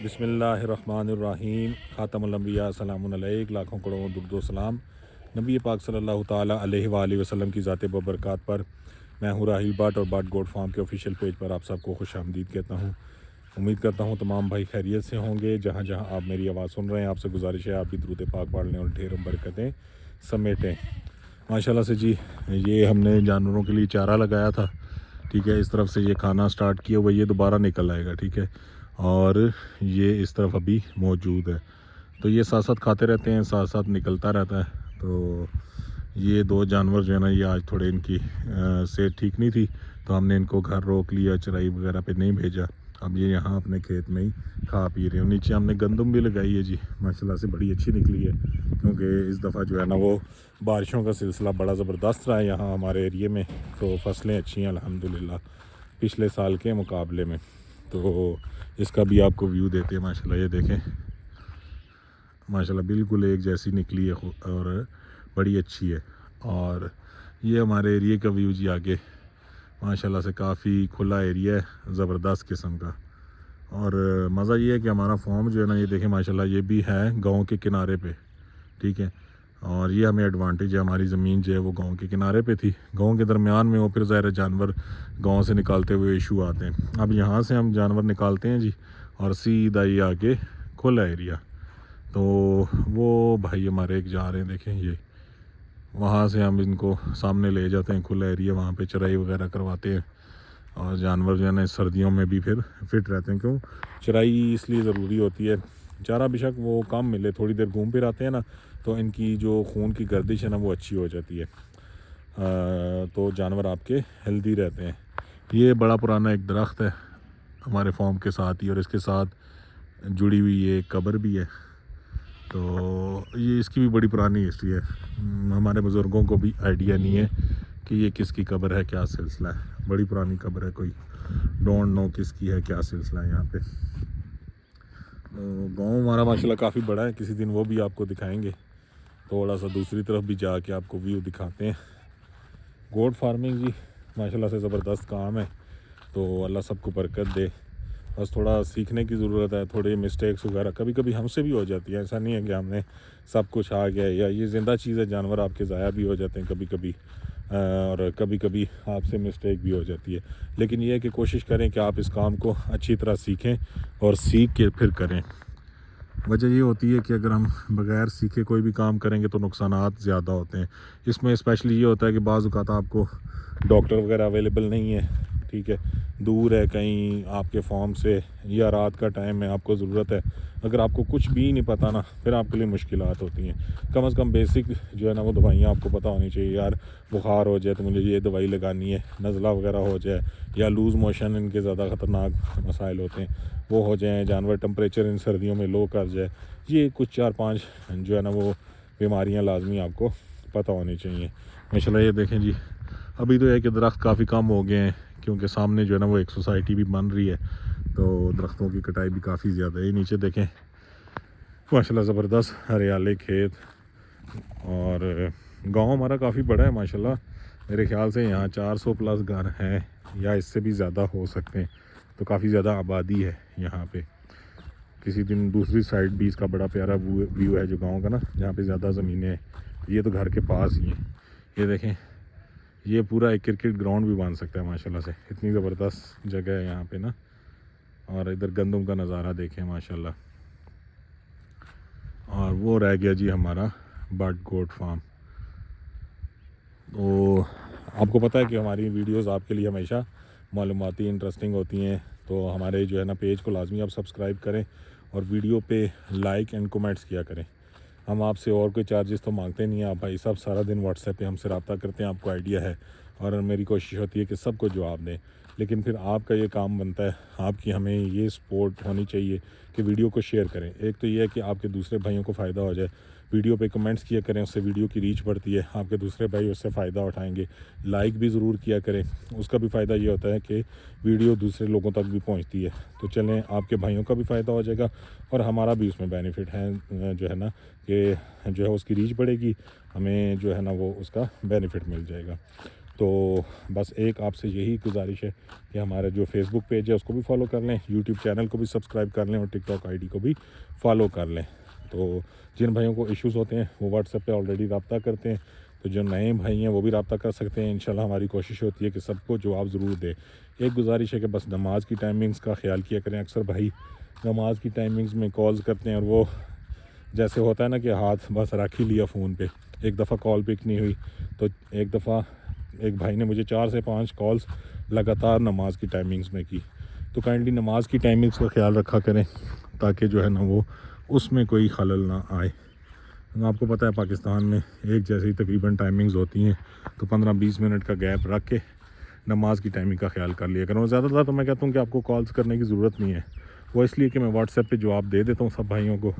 बिस्मिल्लाहिर्रहमानिर्रहीम ख़ातमुल अंबिया सलामुन अलैक लाखों करोड़ों दुरूद व सलाम नबी पाक सल्लल्लाहु ताला अलैहि वसल्लम की ज़ात बबरकत पर। मैं हूँ राहिल बाट और बाट गोट फार्म के ऑफिशियल पेज पर आप सबको खुश आमदीद कहता हूँ। उम्मीद करता हूँ तमाम भाई खैरियत से होंगे। जहाँ जहाँ आप मेरी आवाज़ सुन रहे हैं आपसे गुजारिश है आप भी दुरूद पाक पढ़ लें और ढेर बरकतें समेटें। माशाल्लाह से जी, ये हमने जानवरों के लिए चारा लगाया था, ठीक है। इस तरफ से ये खाना स्टार्ट किया हुआ, ये दोबारा निकल आएगा, ठीक है। और ये इस तरफ अभी मौजूद है, तो ये साथ साथ खाते रहते हैं, साथ साथ निकलता रहता है। तो ये दो जानवर जो है ना, ये आज थोड़े इनकी सेहत ठीक नहीं थी, तो हमने इनको घर रोक लिया, चराई वगैरह पे नहीं भेजा। अब ये यहाँ अपने खेत में ही खा पी रहे हैं। नीचे हमने गंदम भी लगाई है जी, माशाल्लाह से बड़ी अच्छी निकली है, क्योंकि इस दफ़ा जो है ना वो बारिशों का सिलसिला बड़ा ज़बरदस्त रहा है यहाँ हमारे एरिए में, तो फसलें अच्छी हैं अल्हम्दुलिल्लाह पिछले साल के मुकाबले में। तो इसका भी आपको व्यू देते हैं। माशाल्लाह ये देखें, माशाल्लाह बिल्कुल एक जैसी निकली है और बड़ी अच्छी है। और ये हमारे एरिए का व्यू जी आगे, माशाल्लाह से काफ़ी खुला एरिया है, ज़बरदस्त किस्म का। और मज़ा ये है कि हमारा फॉर्म जो है ना, ये देखें माशाल्लाह ये भी है गांव के किनारे पे, ठीक है। और ये हमें एडवांटेज है, हमारी ज़मीन जो है वो गांव के किनारे पे थी, गांव के दरमियान में हो, फिर ज़ाहिर जानवर गांव से निकालते हुए इशू आते हैं। अब यहाँ से हम जानवर निकालते हैं जी, और सीधा ये आगे खुला एरिया। तो वो भाई हमारे एक जा रहे हैं, देखें ये, वहाँ से हम इनको सामने ले जाते हैं खुला एरिया, वहाँ पे चराई वगैरह करवाते हैं। और जानवर जो है ना सर्दियों में भी फिर फिट रहते हैं। क्यों चराई इसलिए ज़रूरी होती है, चारा बेशक वो कम मिले, थोड़ी देर घूम फिर आते हैं ना, तो इनकी जो खून की गर्दिश है ना वो अच्छी हो जाती है। तो जानवर आपके हेल्दी रहते हैं। ये बड़ा पुराना एक दरख्त है हमारे फॉर्म के साथ ही, और इसके साथ जुड़ी हुई ये कब्र भी है। तो ये इसकी भी बड़ी पुरानी हिस्ट्री है, हमारे बुज़ुर्गों को भी आइडिया नहीं है कि ये किसकी कब्र है, क्या सिलसिला है। बड़ी पुरानी कब्र है, कोई डोंट नो किसकी है, क्या सिलसिला है यहाँ पे। तो गांव हमारा माशाल्लाह काफ़ी बड़ा है, किसी दिन वो भी आपको दिखाएंगे। थोड़ा सा दूसरी तरफ भी जाके आपको व्यू दिखाते हैं। गोट फार्मिंग जी माशाल्लाह से ज़बरदस्त काम है, तो अल्लाह सबको बरकत दे। बस थोड़ा सीखने की ज़रूरत है, थोड़े मिस्टेक्स वगैरह कभी कभी हमसे भी हो जाती है। ऐसा नहीं है कि हमने सब कुछ आ गया, या ये ज़िंदा चीज़ है, जानवर आपके ज़ाया भी हो जाते हैं कभी कभी, और कभी कभी आपसे मिस्टेक भी हो जाती है। लेकिन ये है कि कोशिश करें कि आप इस काम को अच्छी तरह सीखें और सीख के फिर करें। वजह ये होती है कि अगर हम बग़ैर सीखे कोई भी काम करेंगे तो नुकसानात ज़्यादा होते हैं। इसमें स्पेशली ये होता है कि बाज़ औक़ात आपको डॉक्टर वगैरह अवेलेबल नहीं है, ठीक है, दूर है कहीं आपके फॉर्म से, या रात का टाइम है, आपको ज़रूरत है। अगर आपको कुछ भी नहीं पता ना, फिर आपके लिए मुश्किलात होती हैं। कम से कम बेसिक जो है ना वो दवाइयाँ आपको पता होनी चाहिए। यार बुखार हो जाए तो मुझे ये दवाई लगानी है, नज़ला वगैरह हो जाए, या लूज़ मोशन, इनके ज़्यादा ख़तरनाक मसाइल होते हैं, वो हो जाएँ, जानवर टेम्परेचर इन सर्दियों में लो कर जाए, ये कुछ 4-5 जो है ना वो बीमारियाँ लाजमी आपको पता होनी चाहिए। माशाल्लाह ये देखें जी, अभी तो है कि दरख्त काफ़ी कम हो गए हैं, क्योंकि सामने जो है ना वो एक सोसाइटी भी बन रही है, तो दरख्तों की कटाई भी काफ़ी ज़्यादा है। नीचे देखें माशाल्लाह ज़बरदस्त हरियाले खेत। और गांव हमारा काफ़ी बड़ा है माशाल्लाह, मेरे ख्याल से यहाँ 400 प्लस घर हैं, या इससे भी ज़्यादा हो सकते हैं। तो काफ़ी ज़्यादा आबादी है यहाँ पे। किसी दिन दूसरी साइड भी इसका बड़ा प्यारा व्यू है जो गांव का ना, जहाँ पे ज़्यादा ज़मीनें हैं। ये तो घर के पास ही है। ये देखें, ये पूरा एक क्रिकेट ग्राउंड भी बन सकता है माशाल्लाह से, इतनी ज़बरदस्त जगह है यहाँ पे ना। और इधर गंदम का नज़ारा देखें माशाल्लाह। और वो रह गया जी हमारा बाट गोट फार्म। तो आपको पता है कि हमारी वीडियोस आपके लिए हमेशा मालूमाती इंटरेस्टिंग होती हैं, तो हमारे जो है ना पेज को लाजमी आप सब्सक्राइब करें और वीडियो पे लाइक एंड कमेंट्स किया करें। हम आपसे और कोई चार्जेस तो मांगते नहीं हैं। आप भाई साहब सारा दिन व्हाट्सएप पे हमसे रब्ता करते हैं, आपको आइडिया है, और मेरी कोशिश होती है कि सबको जवाब दें। लेकिन फिर आपका ये काम बनता है, आपकी हमें ये सपोर्ट होनी चाहिए कि वीडियो को शेयर करें। एक तो ये है कि आपके दूसरे भाइयों को फ़ायदा हो जाए, वीडियो पे कमेंट्स किया करें, उससे वीडियो की रीच बढ़ती है, आपके दूसरे भाई उससे फ़ायदा उठाएंगे। लाइक भी ज़रूर किया करें, उसका भी फ़ायदा ये होता है कि वीडियो दूसरे लोगों तक भी पहुंचती है। तो चलें, आपके भाइयों का भी फ़ायदा हो जाएगा और हमारा भी उसमें बेनिफिट है, जो है ना कि जो है उसकी रीच बढ़ेगी, हमें जो है ना वो उसका बेनिफिट मिल जाएगा। तो बस एक आपसे यही गुजारिश है कि हमारा जो फेसबुक पेज है उसको भी फॉलो कर लें, यूट्यूब चैनल को भी सब्सक्राइब कर लें और टिकटॉक आईडी को भी फॉलो कर लें। तो जिन भाइयों को इश्यूज़ होते हैं वो व्हाट्सएप पे ऑलरेडी रब्ता करते हैं, तो जो नए भाई हैं वो भी रब्ता कर सकते हैं। इंशाल्लाह हमारी कोशिश होती है कि सबको जवाब ज़रूर दे। एक गुजारिश है कि बस नमाज की टाइमिंग्स का ख्याल किया करें। अक्सर भाई नमाज की टाइमिंग्स में कॉल्स करते हैं और वो जैसे होता है ना कि हाथ बस रख ही लिया फ़ोन पे, एक दफ़ा कॉल पिक नहीं हुई। तो एक दफ़ा एक भाई ने मुझे 4 से 5 कॉल्स लगातार नमाज की टाइमिंग्स में की। तो काइंडली नमाज की टाइमिंग्स का ख्याल रखा करें ताकि जो है ना वो उसमें कोई खलल ना आए। आपको पता है पाकिस्तान में एक जैसी तकरीबन टाइमिंग्स होती हैं, तो 15-20 मिनट का गैप रख के नमाज की टाइमिंग का ख्याल कर लिया करो। ज़्यादातर तो मैं कहता हूँ कि आपको कॉल्स करने की ज़रूरत नहीं है, वो इसलिए कि मैं व्हाट्सएप पे जवाब दे देता हूँ सब भाइयों को।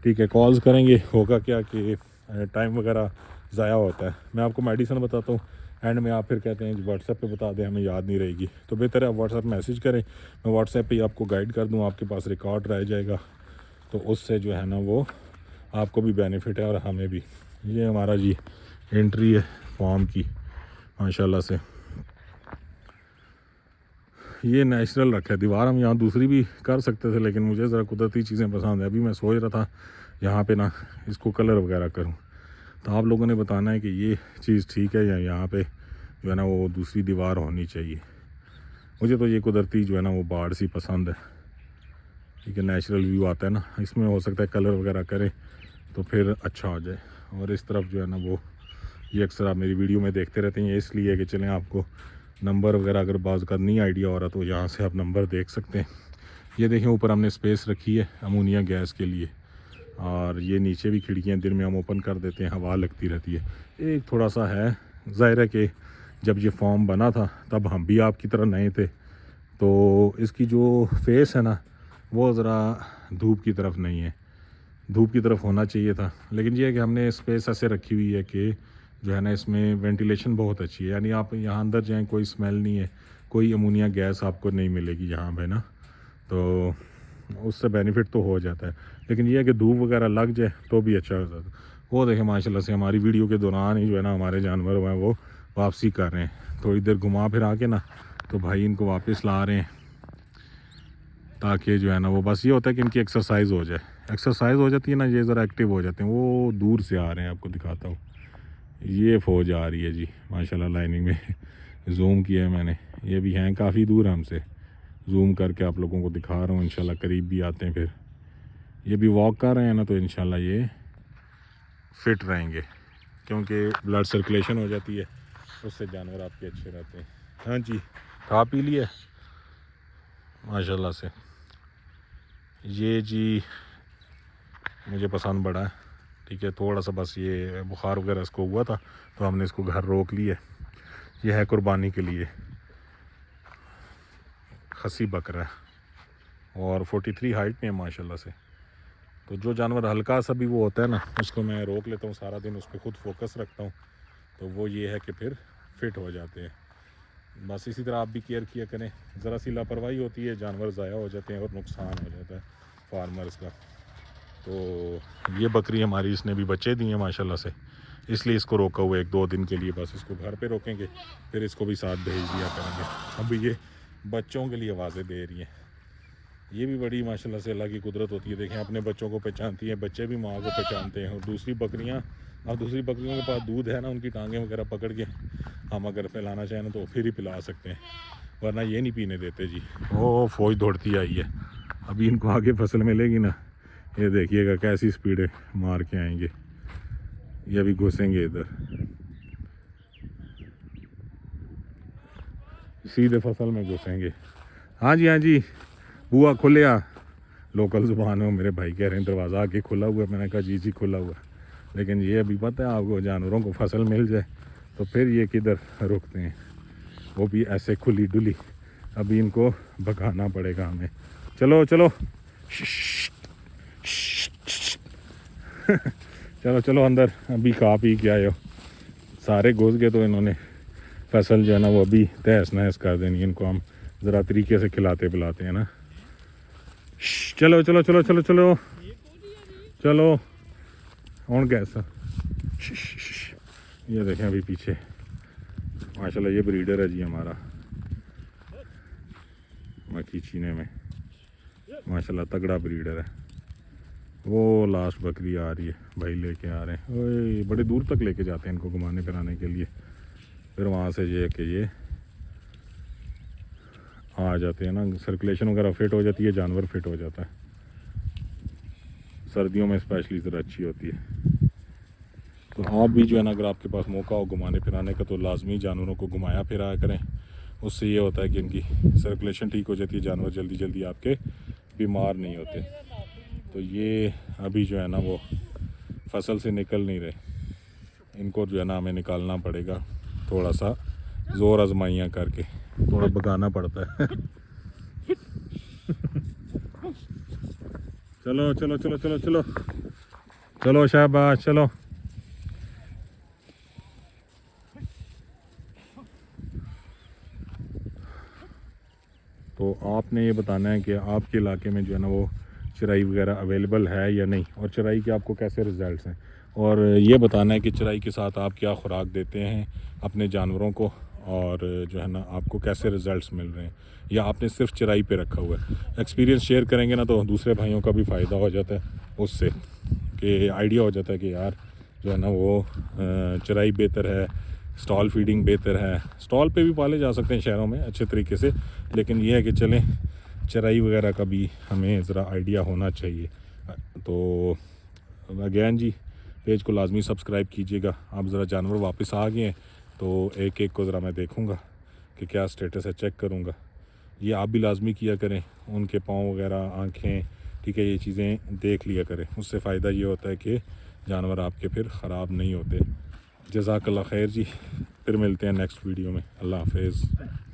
ठीक है, कॉल्स करेंगे होगा क्या कि टाइम वगैरह ज़ाया होता है। मैं आपको मेडिसिन बताता हूँ, एंड में आप फिर कहते हैं व्हाट्सएप पे बता दें, हमें याद नहीं रहेगी। तो बेहतर है आप व्हाट्सएप मैसेज करें, मैं व्हाट्सएप पे आपको गाइड कर दूँ, आपके पास रिकॉर्ड रह जाएगा। तो उससे जो है ना वो आपको भी बेनिफिट है और हमें भी। ये हमारा जी एंट्री है फॉर्म की माशाल्लाह से। ये नेचुरल रखा है दीवार, हम यहाँ दूसरी भी कर सकते थे लेकिन मुझे ज़रा कुदरती चीज़ें पसंद है। अभी मैं सोच रहा था यहाँ पे ना इसको कलर वगैरह करूँ, तो आप लोगों ने बताना है कि ये चीज़ ठीक है या यहाँ पे जो है ना वो दूसरी दीवार होनी चाहिए। मुझे तो ये कुदरती जो है ना वो बाढ़ सी पसंद है। ठीक है, नेचुरल व्यू आता है ना, इसमें हो सकता है कलर वगैरह करें तो फिर अच्छा हो जाए। और इस तरफ जो है ना वो ये अक्सर आप मेरी वीडियो में देखते रहते हैं, इसलिए कि चलें आपको नंबर वगैरह अगर बाज़ का नहीं आइडिया हो रहा तो यहाँ से आप नंबर देख सकते हैं। ये देखें ऊपर हमने स्पेस रखी है अमोनिया गैस के लिए, और ये नीचे भी खिड़कियाँ दिन में हम ओपन कर देते हैं, हवा लगती रहती है। एक थोड़ा सा है, ज़ाहिर है कि जब ये फॉर्म बना था तब हम भी आपकी तरह नए थे, तो इसकी जो फेस है ना वो ज़रा धूप की तरफ नहीं है, धूप की तरफ होना चाहिए था। लेकिन ये है कि हमने स्पेस ऐसे रखी हुई है कि जो है ना इसमें वेंटिलेशन बहुत अच्छी है, यानी आप यहाँ अंदर जाएँ कोई स्मेल नहीं है, कोई अमोनिया गैस आपको नहीं मिलेगी यहाँ पे ना, तो उससे बेनिफिट तो हो जाता है। लेकिन ये है कि धूप वगैरह लग जाए तो भी अच्छा हो जाता है। वो देखें माशाल्लाह से हमारी वीडियो के दौरान ही जो है ना हमारे जानवर हैं वो वापसी कर रहे हैं। थोड़ी देर घुमा फिर आके ना तो भाई इनको वापस ला रहे हैं, ताकि जो है ना वो बस ये होता है कि इनकी एक्सरसाइज हो जाए। एक्सरसाइज हो जाती है ना, ये ज़रा एक्टिव हो जाते हैं। वो दूर से आ रहे हैं, आपको दिखाता हूँ, ये फ़ौज आ रही है जी माशाल्लाह लाइनिंग में जूम किया है मैंने, ये भी हैं काफ़ी दूर हमसे, जूम करके आप लोगों को दिखा रहा हूँ। इंशाल्लाह करीब भी आते हैं, फिर ये भी वॉक कर रहे हैं ना, तो इंशाल्लाह ये फिट रहेंगे क्योंकि ब्लड सर्कुलेशन हो जाती है, उससे जानवर आपके अच्छे रहते हैं। हाँ जी, खा पी लिया माशाल्लाह से। ये जी मुझे पसंद बड़ा है। ठीक है, थोड़ा सा बस ये बुखार वगैरह इसको हुआ था तो हमने इसको घर रोक लिया। ये है कुर्बानी के लिए खसी बकरा है और 43 हाइट में है माशाल्लाह से। तो जो जानवर हल्का सा भी वो होता है ना उसको मैं रोक लेता हूँ, सारा दिन उस पर खुद फोकस रखता हूँ, तो वो ये है कि फिर फिट हो जाते हैं। बस इसी तरह आप भी केयर किया करें, ज़रा सी लापरवाही होती है जानवर ज़ाया हो जाते हैं और नुकसान हो जाता है फार्मर्स का। तो ये बकरी हमारी इसने भी बच्चे दिए हैं माशाल्लाह से, इसलिए इसको रोका हुआ 1-2 दिन के लिए। बस इसको घर पे रोकेंगे, फिर इसको भी साथ भेज दिया करेंगे। अभी ये बच्चों के लिए आवाज़ें दे रही हैं, ये भी बड़ी माशाल्लाह से अल्लाह की कुदरत होती है। देखें अपने बच्चों को पहचानती हैं, बच्चे भी माँ को पहचानते हैं। और दूसरी बकरियाँ, अब दूसरी बकरियों के पास दूध है ना, उनकी टांगें वगैरह पकड़ के हम अगर पिलाना चाहें ना तो फिर ही पिला सकते हैं, वरना ये नहीं पीने देते जी। वो फौज दौड़ती आई है, अभी इनको आगे फसल मिलेगी ना, ये देखिएगा कैसी स्पीड मार के आएंगे। ये अभी घुसेंगे इधर, सीधे फसल में घुसेंगे। हाँ जी हाँ जी, बुआ खुलिया, लोकल ज़ुबान में मेरे भाई कह रहे हैं दरवाज़ा आके खुला हुआ है। मैंने कहा जी खुला हुआ, लेकिन ये अभी पता है आपको, जानवरों को फसल मिल जाए तो फिर ये किधर रुकते हैं, वो भी ऐसे खुली डुली। अभी इनको भगाना पड़ेगा हमें। चलो चलो चलो चलो अंदर, अभी खा पी के आए हो, सारे घुस गए तो इन्होंने फसल जो है ना वो अभी तहस नहस कर देनी। इनको हम ज़रा तरीके से खिलाते पिलाते हैं ना। चलो चलो चलो चलो चलो चलो हूँ कैसा, ये देखें अभी पीछे माशाल्लाह ये ब्रीडर है जी हमारा मक्खी चीने में, माशाल्लाह तगड़ा ब्रीडर है। वो लास्ट बकरी आ रही है, भाई लेके आ रहे हैं। ओए बड़े दूर तक लेके जाते हैं इनको घुमाने फिराने के लिए, फिर वहाँ से ये कि ये आ जाते हैं ना, सर्कुलेशन वगैरह फिट हो जाती है, जानवर फिट हो जाता है। सर्दियों में स्पेशली ज़रा अच्छी होती है। तो आप भी जो है ना, अगर आपके पास मौका हो घुमाने फिराने का तो लाजमी जानवरों को घुमाया फिराया करें। उससे ये होता है कि इनकी सर्कुलेशन ठीक हो जाती है, जानवर जल्दी जल्दी आपके बीमार नहीं होते। तो ये अभी जो है ना वो फसल से निकल नहीं रहे, इनको जो है ना हमें निकालना पड़ेगा, थोड़ा सा ज़ोर आजमाइयाँ करके थोड़ा भगाना पड़ता है। चलो चलो चलो चलो चलो चलो शाबाश चलो। तो आपने ये बताना है कि आपके इलाके में जो है ना वो चराई वगैरह अवेलेबल है या नहीं, और चराई के आपको कैसे रिज़ल्ट्स हैं, और ये बताना है कि चराई के साथ आप क्या खुराक देते हैं अपने जानवरों को, और जो है ना आपको कैसे रिज़ल्ट्स मिल रहे हैं, या आपने सिर्फ चराई पे रखा हुआ है। एक्सपीरियंस शेयर करेंगे ना तो दूसरे भाइयों का भी फ़ायदा हो जाता है उससे, कि आइडिया हो जाता है कि यार जो है ना वो चराई बेहतर है, स्टॉल फीडिंग बेहतर है। स्टॉल पे भी पाले जा सकते हैं शहरों में अच्छे तरीके से, लेकिन यह है कि चलें चराई वगैरह का भी हमें ज़रा आइडिया होना चाहिए। तो अगैन जी पेज को लाजमी सब्सक्राइब कीजिएगा। आप ज़रा जानवर वापस आ गए हैं तो एक एक को ज़रा मैं देखूँगा कि क्या स्टेटस है, चेक करूँगा। ये आप भी लाजमी किया करें, उनके पाँव वगैरह, आँखें, ठीक है, ये चीज़ें देख लिया करें। उससे फ़ायदा ये होता है कि जानवर आपके फिर ख़राब नहीं होते। जज़ाकल्लाह खैर जी, फिर मिलते हैं नेक्स्ट वीडियो में। अल्लाह हाफ़िज़।